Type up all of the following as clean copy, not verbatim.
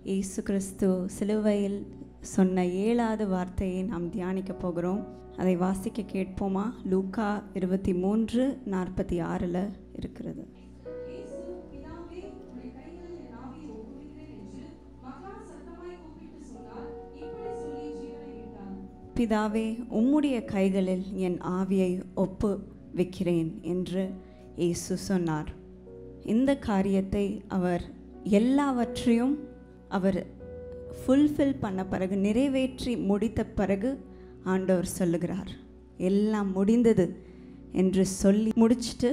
இயேசு கிறிஸ்து சிலுவையில் சொன்ன 7வது வார்த்தையை நாம் தியானிக்க போகிறோம். அதை வாசிக்க கேட்போமா? லூக்கா 23:46 இருக்கிறது. பிதாவே, உம்முடைய கைகளில் என் ஆவியை ஒப்பு வைக்கிறேன் என்று இயேசு சொன்னார். இந்த காரியத்தை அவர் எல்லாவற்றையும் அவர் ஃபுல்ஃபில் பண்ண பிறகு, நிறைவேற்றி முடித்த பிறகு ஆண்டவர் சொல்லுகிறார், எல்லாம் முடிந்தது என்று சொல்லி முடிச்சுட்டு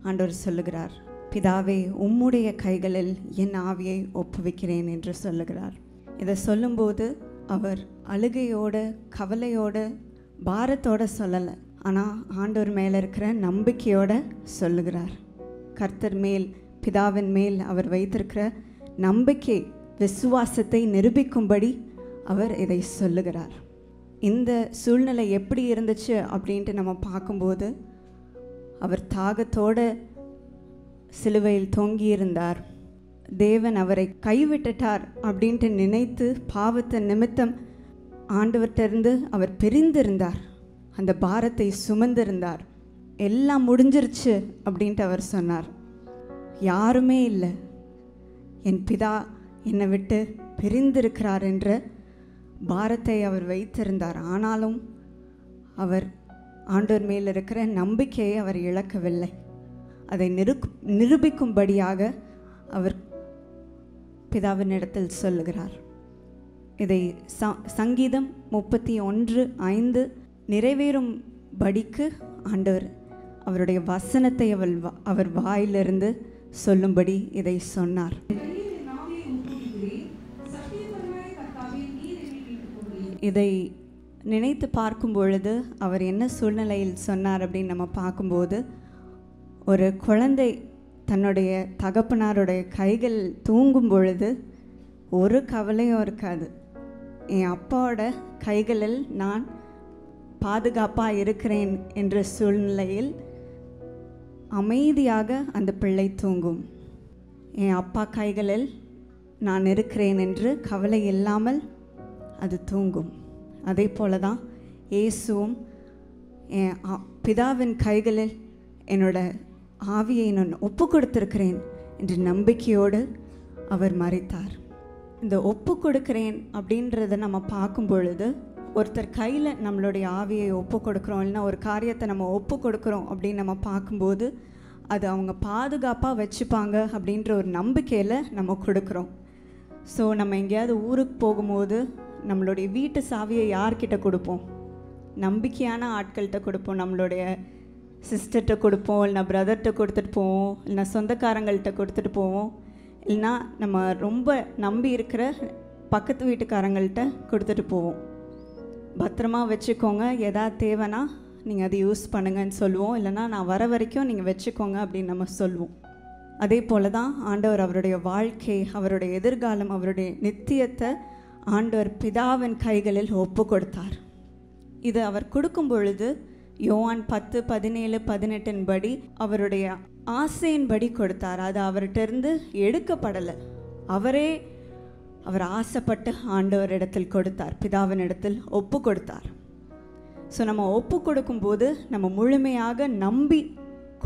ஆண்டவர் சொல்லுகிறார், பிதாவே உம்முடைய கைகளில் என் ஆவியை ஒப்புவிக்கிறேன் என்று சொல்லுகிறார். இதை சொல்லும்போது அவர் அழுகையோடு, கவலையோடு, பாரத்தோடு சொல்லலை. ஆனால் ஆண்டவர் மேலே இருக்கிற நம்பிக்கையோடு சொல்லுகிறார். கர்த்தர் மேல், பிதாவின் மேல் அவர் வைத்திருக்கிற நம்பிக்கை, விசுவாசத்தை நிரூபிக்கும்படி அவர் இதை சொல்லுகிறார். இந்த சூழ்நிலை எப்படி இருந்துச்சு அப்படின்ட்டு நம்ம பார்க்கும்போது, அவர் தாகத்தோடு சிலுவையில் தொங்கியிருந்தார். தேவன் அவரை கைவிட்டுட்டார் அப்படின்ட்டு நினைத்து பாவத்தை நிமித்தம் ஆண்டவர்கிட்டருந்து அவர் பிரிந்திருந்தார். அந்த பாரத்தை சுமந்திருந்தார். எல்லாம் முடிஞ்சிருச்சு அப்படின்ட்டு அவர் சொன்னார். யாருமே இல்லை, என் பிதா என்னை விட்டு பிரிந்திருக்கிறார் என்ற பாரத்தை அவர் வைத்திருந்தார். ஆனாலும் அவர் ஆண்டவர் மேல் இருக்கிற நம்பிக்கையை அவர் இழக்கவில்லை. அதை நிரூபிக்கும்படியாக அவர் பிதாவினிடத்தில் சொல்லுகிறார். இதை சங்கீதம் 31:5 நிறைவேறும்படிக்கு ஆண்டவர் அவருடைய வசனத்தை அவர் வாயிலிருந்து சொல்லும்படி இதை சொன்னார். இதை நினைத்து பார்க்கும் பொழுது அவர் என்ன சூழ்நிலையில் சொன்னார் அப்படின்னு நம்ம பார்க்கும்போது, ஒரு குழந்தை தன்னுடைய தகப்பனாருடைய கைகள் தூங்கும் பொழுது ஒரு கவலையும் இருக்காது. என் அப்பாவோட கைகளில் நான் பாதுகாப்பாக இருக்கிறேன் என்ற சூழ்நிலையில் அமைதியாக அந்த பிள்ளை தூங்கும். என் அப்பா கைகளில் நான் இருக்கிறேன் என்று கவலை இல்லாமல் அது தூங்கும். அதே போல தான் இயேசுவும் என் பிதாவின் கைகளில் என்னோட ஆவியை நான் ஒப்பு கொடுத்திருக்கிறேன் என்ற நம்பிக்கையோடு அவர் மரித்தார். இந்த ஒப்பு கொடுக்கிறேன் அப்படின்றத நம்ம பார்க்கும் பொழுது, ஒருத்தர் கையில் நம்மளுடைய ஆவியை ஒப்பு கொடுக்குறோம், இல்லைன்னா ஒரு காரியத்தை நம்ம ஒப்பு கொடுக்குறோம் அப்படின்னு நம்ம பார்க்கும்போது, அது அவங்க பாதுகாப்பாக வச்சுப்பாங்க அப்படின்ற ஒரு நம்பிக்கையில் நம்ம கொடுக்குறோம். ஸோ நம்ம எங்கேயாவது ஊருக்கு போகும்போது நம்மளுடைய வீட்டு சாவியை யார்கிட்ட கொடுப்போம்? நம்பிக்கையான ஆட்கள்கிட்ட கொடுப்போம். நம்மளுடைய சிஸ்டர்கிட்ட கொடுப்போம், இல்லைனா பிரதர்கிட்ட கொடுத்துட்டு போவோம், இல்லைனா சொந்தக்காரங்கள்கிட்ட கொடுத்துட்டு போவோம், இல்லைனா நம்ம ரொம்ப நம்பி இருக்கிற பக்கத்து வீட்டுக்காரங்கள்கிட்ட கொடுத்துட்டு போவோம். பத்திரமா வச்சுக்கோங்க, எதாவது தேவைன்னா நீங்கள் அதை யூஸ் பண்ணுங்கன்னு சொல்லுவோம், இல்லைனா நான் வர வரைக்கும் நீங்கள் வச்சுக்கோங்க அப்படின்னு நம்ம சொல்லுவோம். அதே போல தான் ஆண்டவர் அவருடைய வாழ்க்கை, அவருடைய எதிர்காலம், அவருடைய நித்தியத்தை ஆண்டவர் பிதாவின் கைகளில் ஒப்பு கொடுத்தார். இது அவர் கொடுக்கும் பொழுது யோவான் 10:17-18 படி அவருடைய ஆசையின்படி கொடுத்தார். அது அவர்கிட்டருந்து எடுக்கப்படலை. அவர் ஆசைப்பட்டு ஆண்டவர் இடத்தில் கொடுத்தார், பிதாவின் இடத்தில் ஒப்பு கொடுத்தார். ஸோ நம்ம ஒப்பு கொடுக்கும்போது நம்ம முழுமையாக நம்பி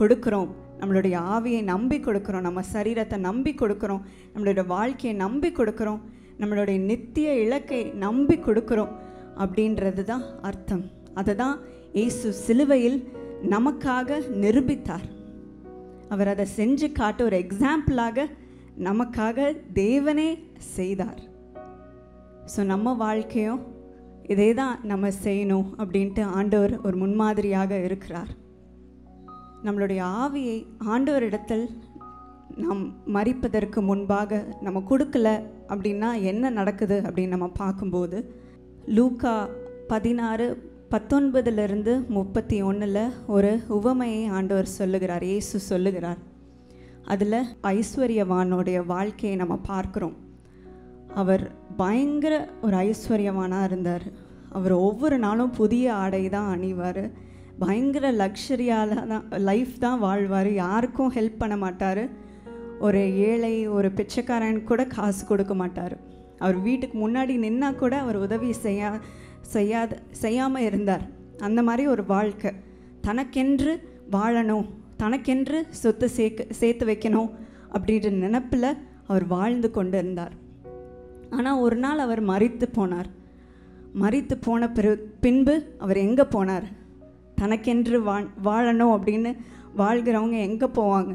கொடுக்குறோம். நம்மளுடைய ஆவியை நம்பி கொடுக்குறோம், நம்ம சரீரத்தை நம்பி கொடுக்குறோம், நம்மளுடைய வாழ்க்கையை நம்பி கொடுக்குறோம், நம்மளுடைய நித்திய இலக்கை நம்பி கொடுக்குறோம் அப்படின்றது தான் அர்த்தம். அதை தான் இயேசு சிலுவையில் நமக்காக நிரூபித்தார். அவர் அதை செஞ்சு காட்ட ஒரு எக்ஸாம்பிளாக நமக்காக தேவனே செய்தார். ஸோ நம்ம வாழ்க்கையும் இதே தான் நம்ம செய்யணும் அப்படின்ட்டு ஆண்டவர் ஒரு முன்மாதிரியாக இருக்கிறார். நம்மளுடைய ஆவியை ஆண்டவரிடத்தில் நாம் மரிப்பதற்கு முன்பாக நம்ம கொடுக்கல அப்படின்னா என்ன நடக்குது அப்படின்னு நம்ம பார்க்கும்போது, லூக்கா 16:19-31 ஒரு உவமையை ஆண்டவர் சொல்லுகிறார், இயேசு சொல்லுகிறார். அதில் ஐஸ்வர்யவானுடைய வாழ்க்கையை நம்ம பார்க்குறோம். அவர் பயங்கர ஒரு ஐஸ்வர்யவானாக இருந்தார். அவர் ஒவ்வொரு நாளும் புதிய ஆடை தான் அணிவார், பயங்கர லக்ஸரியால் தான் லைஃப் தான் வாழ்வார், யாருக்கும் ஹெல்ப் பண்ண மாட்டார், ஒரு ஏழை ஒரு பிச்சைக்காரன் கூட காசு கொடுக்க மாட்டார். அவர் வீட்டுக்கு முன்னாடி நின்னா கூட அவர் உதவி செய்யாமல் இருந்தார். அந்த மாதிரி ஒரு வாழ்க்கை, தனக்கென்று வாழணும், தனக்கென்று சொத்து சேர்த்து வைக்கணும் அப்படின்ற நினப்பில் அவர் வாழ்ந்து கொண்டு இருந்தார். ஆனால் ஒரு நாள் அவர் மரித்து போனார். மரித்து போன பின்பு அவர் எங்கே போனார்? தனக்கென்று வாழணும் அப்படின்னு வாழ்கிறவங்க எங்கே போவாங்க?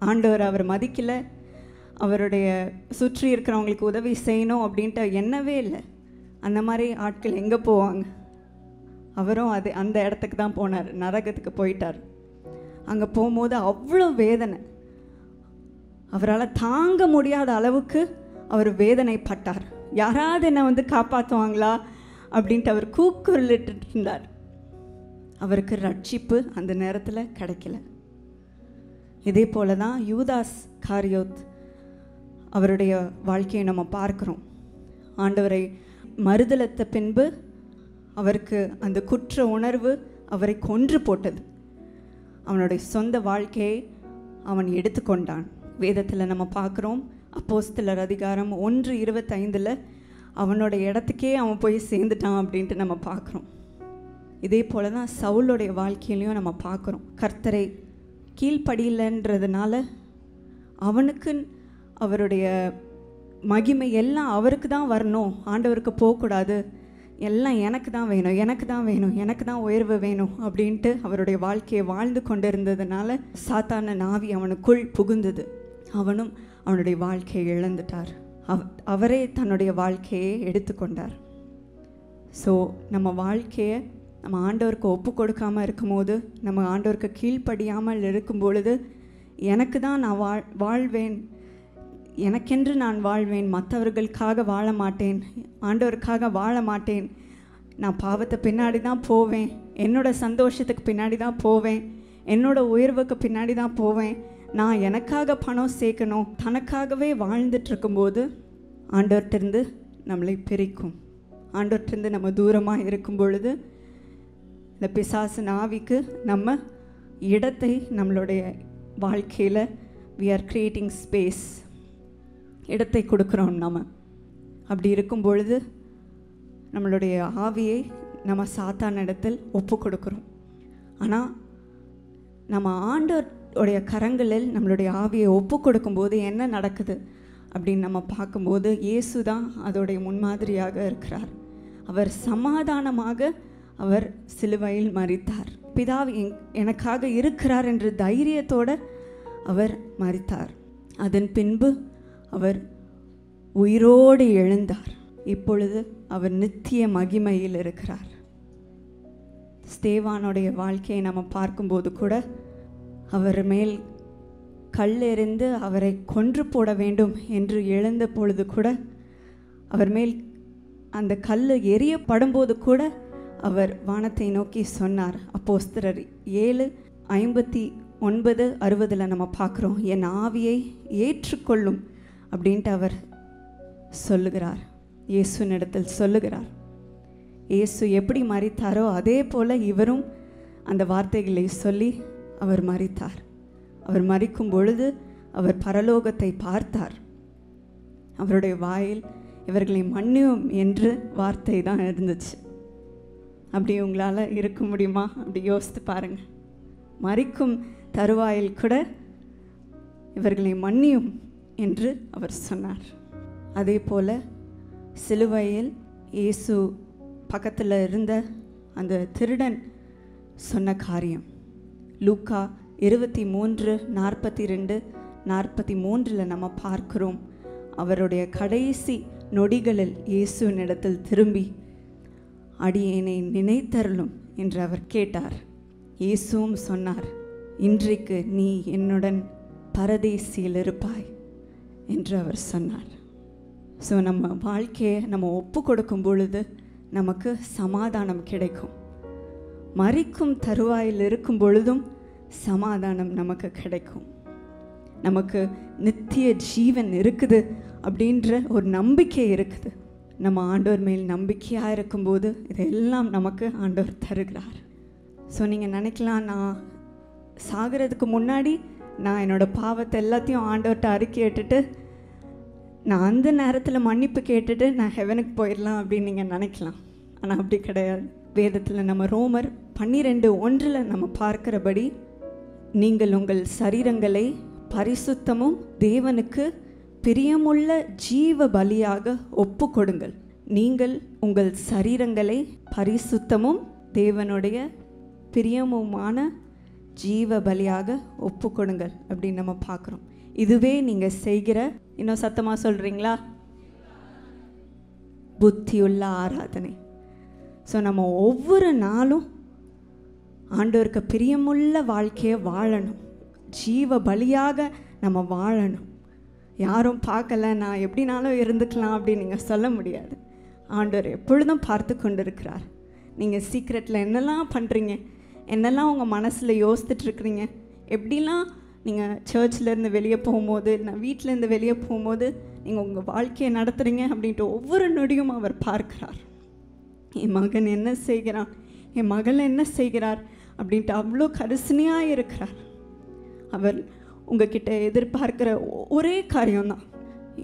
ஆண்டவர் அவர் மதிக்கலை, அவருடைய சுற்றி இருக்கிறவங்களுக்கு உதவி செய்யணும் அப்படின்ட்டு எண்ணவே இல்லை. அந்த மாதிரி ஆட்கள் எங்கே போவாங்க? அவரும் அந்த இடத்துக்கு தான் போனார், நரகத்துக்கு போயிட்டார். அங்கே போகும்போது அவ்வளோ வேதனை, அவரால் தாங்க முடியாத அளவுக்கு அவர் வேதனைப்பட்டார். யாராவது என்னை காப்பாற்றுவாங்களா அப்படின்ட்டு அவர் கூக்குரலிட்டு இருந்தார். அவருக்கு ரட்சிப்பு அந்த நேரத்தில் கிடைக்கல. இதே போல தான் யூதாஸ் காரியோத் அவருடைய வாழ்க்கையை நம்ம பார்க்குறோம். ஆண்டவரை மறுதலித்த பின்பு அவருக்கு அந்த குற்ற உணர்வு அவரை கொன்று போட்டது. அவனுடைய சொந்த வாழ்க்கையை அவன் எடுத்துக்கொண்டான். வேதத்தில் நம்ம பார்க்குறோம், அப்போஸ்தலர் அதிகாரம் 1:25 அவனோட இடத்துக்கே அவன் போய் சேர்ந்துட்டான் அப்படின்ட்டு நம்ம பார்க்குறோம். இதே போல தான் சவுலுடைய வாழ்க்கையிலையும் நம்ம பார்க்குறோம். கர்த்தரை கீழ்ப்படியலைன்றதுனால அவனுக்கு அவருடைய மகிமை எல்லாம் அவருக்கு தான் வரணும், ஆண்டவருக்கு போகக்கூடாது, எல்லாம் எனக்கு தான் வேணும், எனக்கு தான் வேணும், எனக்கு தான் உயர்வு வேணும் அப்படின்ட்டு அவருடைய வாழ்க்கையை வாழ்ந்து கொண்டு இருந்ததுனால சாத்தான நாவி அவனுக்குள் புகுந்தது. அவனும் அவனுடைய வாழ்க்கையை இழந்துட்டார். அவரே தன்னுடைய வாழ்க்கையை எடுத்துக்கொண்டார். ஸோ நம்ம வாழ்க்கையை நம்ம ஆண்டவருக்கு ஒப்பு கொடுக்காமல் இருக்கும்போது, நம்ம ஆண்டவருக்கு கீழ்ப்படியாமல் இருக்கும் பொழுது, எனக்கு தான் நான் வாழ்வேன், எனக்கென்று நான் வாழ்வேன், மற்றவர்களுக்காக வாழ மாட்டேன், ஆண்டவருக்காக வாழ மாட்டேன், நான் பாவத்தை பின்னாடி தான் போவேன், என்னோடய சந்தோஷத்துக்கு பின்னாடி தான் போவேன், என்னோடய உயர்வுக்கு பின்னாடி தான் போவேன், நான் எனக்காக பணம் சேர்க்கணும், தனக்காகவே வாழ்ந்துட்டுருக்கும்போது ஆண்டவர்கிட்டருந்து நம்மளை பிரிக்கும். ஆண்டவர்கிட்டருந்து நம்ம தூரமாக இருக்கும் பொழுது இந்த பிசாசு நாவிக்கு நம்ம இடத்தை நம்மளுடைய வாழ்க்கையில் we are creating space, இடத்தை கொடுக்குறோம். நம்ம அப்படி இருக்கும் பொழுது நம்மளுடைய ஆவியை நம்ம சாத்தான இடத்தில் ஒப்பு கொடுக்குறோம். ஆனால் நம்ம ஆண்டவருடைய கரங்களில் நம்மளுடைய ஆவியை ஒப்பு கொடுக்கும்போது என்ன நடக்குது அப்படின்னு நம்ம பார்க்கும்போது, இயேசு தான் அதோடைய முன்மாதிரியாக இருக்கிறார். அவர் சமாதானமாக அவர் சிலுவையில் மரித்தார். பிதாவு எனக்காக இருக்கிறார் என்ற தைரியத்தோடு அவர் மரித்தார். அதன் பின்பு அவர் உயிரோடு எழுந்தார். இப்பொழுது அவர் நித்திய மகிமையில் இருக்கிறார். ஸ்தேவானுடைய வாழ்க்கையை நம்ம பார்க்கும்போது கூட அவர் மேல் கல் எறிந்து அவரை கொன்று போட வேண்டும் என்று எழுந்த பொழுது கூட, அவர் மேல் அந்த கல் எரியப்படும்போது கூட அவர் வானத்தை நோக்கி சொன்னார். அப்போஸ்தலர் 7:59-60 நம்ம பார்க்குறோம், என் ஆவியை ஏற்றுக்கொள்ளும் அப்படின்ட்டு அவர் சொல்லுகிறார். இயேசுனிடத்தில் சொல்லுகிறார். இயேசு எப்படி மரித்தாரோ அதே போல் இவரும் அந்த வார்த்தைகளை சொல்லி அவர் மரித்தார். அவர் மரிக்கும் பொழுது அவர் பரலோகத்தை பார்த்தார். அவருடைய வாயில் இவர்களை மன்னியும் என்று வார்த்தை தான் இருந்துச்சு. அப்படி உங்களால் இருக்க முடியுமா? அப்படி யோசித்து பாருங்கள். மரிக்கும் தருவாயில் கூட இவர்களை மன்னியும் என்று அவர் சொன்னார். அதே போல் சிலுவையில் இயேசு பக்கத்தில் இருந்த அந்த திருடன் சொன்ன காரியம் லூக்கா 23:42-43 நம்ம பார்க்கிறோம். அவருடைய கடைசி நொடிகளில் இயேசுவினிடத்தில் திரும்பி, அடியேனை நினைத்தருளும் என்று அவர் கேட்டார். இயேசுவும் சொன்னார், இன்றைக்கு நீ என்னுடன் பரதேசியில் இருப்பாய் என்று அவர் சொன்னார். ஸோ நம்ம வாழ்க்கையை நம்ம ஒப்பு கொடுக்கும் பொழுது நமக்கு சமாதானம் கிடைக்கும். மரிக்கும் தருவாயில் இருக்கும் பொழுதும் சமாதானம் நமக்கு கிடைக்கும். நமக்கு நித்திய ஜீவன் இருக்குது அப்படின்ற ஒரு நம்பிக்கை இருக்குது. நம்ம ஆண்டவர் மேல் நம்பிக்கையாக இருக்கும்போது இதெல்லாம் நமக்கு ஆண்டவர் தருகிறார். ஸோ நீங்கள் நினைக்கலாம், நான் சாகிறதுக்கு முன்னாடி நான் என்னோடய பாவத்தை எல்லாத்தையும் ஆண்டவர்கிட்ட அறிக்கையிட்டுட்டு நான் அந்த நேரத்தில் மன்னிப்பு கேட்டுட்டு நான் ஹெவனுக்கு போயிடலாம் அப்படின்னு நீங்கள் நினைக்கலாம். ஆனால் அப்படி கிடையாது. வேதத்தில் நம்ம ரோமர் 12:1 நம்ம பார்க்கிறபடி, நீங்கள் உங்கள் சரீரங்களை பரிசுத்தமும் தேவனுக்கு பிரியமுள்ள ஜீவ பலியாக ஒப்பு கொடுங்கள். நீங்கள் உங்கள் சரீரங்களை பரிசுத்தமும் தேவனுடைய பிரியமுமான ஜீவ பலியாக ஒப்பு கொடுங்கள் அப்படின்னு நம்ம பார்க்குறோம். இதுவே நீங்கள் செய்கிற, இன்னும் சத்தமாக சொல்கிறீங்களா, புத்தியுள்ள ஆராதனை. ஸோ நம்ம ஒவ்வொரு நாளும் ஆண்டவருக்கு பிரியமுள்ள வாழ்க்கையை வாழணும். ஜீவ பலியாக நம்ம வாழணும். யாரும் பார்க்கல, நான் எப்படினாலும் இருந்துக்கலாம் அப்படின்னு நீங்கள் சொல்ல முடியாது. ஆண்டவர் எப்பொழுதும் பார்த்து கொண்டு இருக்கிறார். நீங்கள் சீக்ரெட்டில் என்னெல்லாம் பண்ணுறீங்க, என்னெல்லாம் உங்கள் மனசில் யோசித்துட்ருக்குறீங்க, எப்படிலாம் நீங்கள் சர்ச்சிலேருந்து வெளியே போகும்போது, நான் வீட்டிலேருந்து வெளியே போகும்போது நீங்கள் உங்கள் வாழ்க்கையை நடத்துகிறீங்க அப்படின்ட்டு ஒவ்வொரு நொடியும் அவர் பார்க்கிறார். என் மகன் என்ன செய்கிறான், என் மகள் என்ன செய்கிறார் அப்படின்ட்டு அவ்வளோ கரிசனையாக இருக்கிறார். அவர் உங்ககிட்ட எதிர்பார்க்கிற ஒரே காரியம்தான்,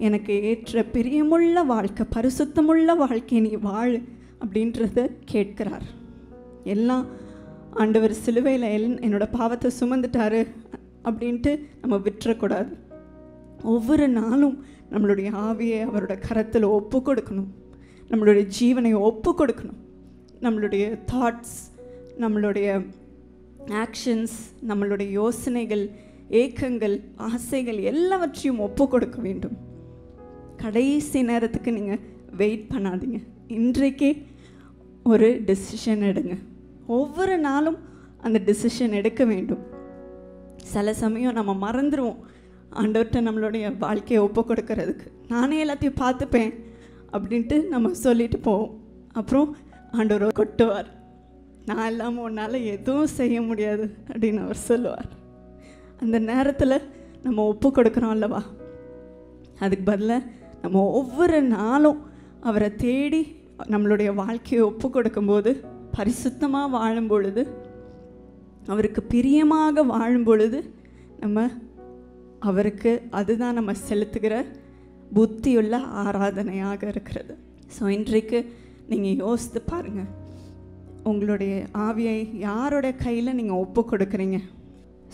எனக்கு ஏற்ற பிரியமுள்ள வாழ்க்கை, பரிசுத்தமுள்ள வாழ்க்கையை நீ வாழு அப்படின்றத கேட்கிறார். எல்லாம் ஆண்டவர் சிலுவையில் என்னோட பாவத்தை சுமந்துட்டாரு அப்படின்ட்டு நம்ம விட்டுறக்கூடாது. ஒவ்வொரு நாளும் நம்மளுடைய ஆவியை அவரோட கரத்தில் ஒப்பு கொடுக்கணும். நம்மளுடைய ஜீவனை ஒப்பு கொடுக்கணும். நம்மளுடைய தாட்ஸ், நம்மளுடைய ஆக்ஷன்ஸ், நம்மளுடைய யோசனைகள், ஏக்கங்கள், ஆசைகள் எல்லாவற்றையும் ஒப்பு கொடுக்க வேண்டும். கடைசி நேரத்துக்கு நீங்கள் வெயிட் பண்ணாதீங்க. இன்றைக்கே ஒரு டெசிஷன் எடுங்க. ஒவ்வொரு நாளும் அந்த டெசிஷன் எடுக்க வேண்டும். சில சமயம் நம்ம மறந்துடுவோம் ஆண்டவர்கிட்ட நம்மளுடைய வாழ்க்கையை ஒப்பு கொடுக்கறதுக்கு. நானே எல்லாத்தையும் பார்த்துப்பேன் அப்படின்ட்டு நம்ம சொல்லிட்டு போவோம். அப்புறம் ஆண்டவர் கொட்டுவார், நான் இல்லாமல் உன்னால் எதுவும் செய்ய முடியாது அப்படின்னு அவர் சொல்லுவார். அந்த நேரத்தில் நம்ம ஒப்பு கொடுக்குறோம் அல்லவா, அதுக்கு பதிலாக நம்ம ஒவ்வொரு நாளும் அவரை தேடி நம்மளுடைய வாழ்க்கையை ஒப்பு கொடுக்கும்போது, பரிசுத்தமாக வாழும் பொழுது, அவருக்கு பிரியமாக வாழும் பொழுது, நம்ம அவருக்கு அதுதான் நம்ம செலுத்துகிற புத்தியுள்ள ஆராதனையாக இருக்கிறது. ஸோ இன்றைக்கு நீங்கள் யோசித்து பாருங்கள், உங்களுடைய ஆவியை யாரோட கையில் நீங்கள் ஒப்பு கொடுக்குறீங்க?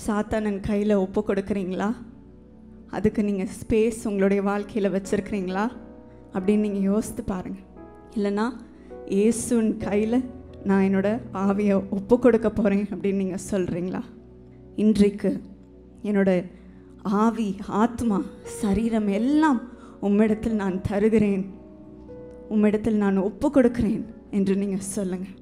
சாத்தானன் கையில் ஒப்பு கொடுக்குறீங்களா? அதுக்கு நீங்கள் ஸ்பேஸ் உங்களுடைய வாழ்க்கையில் வச்சுருக்கிறீங்களா அப்படின்னு நீங்கள் யோசித்து பாருங்கள். இல்லைனா இயேசுவின் கையில் நான் என்னோடய ஆவியை ஒப்பு கொடுக்க போகிறேன் அப்படின்னு நீங்கள் சொல்கிறீங்களா? இன்றைக்கு என்னோட ஆவி, ஆத்மா, சரீரம் எல்லாம் உம்மிடத்தில் நான் தருகிறேன், உம்மிடத்தில் நான் ஒப்பு கொடுக்கிறேன் என்று நீங்கள் சொல்லுங்கள்.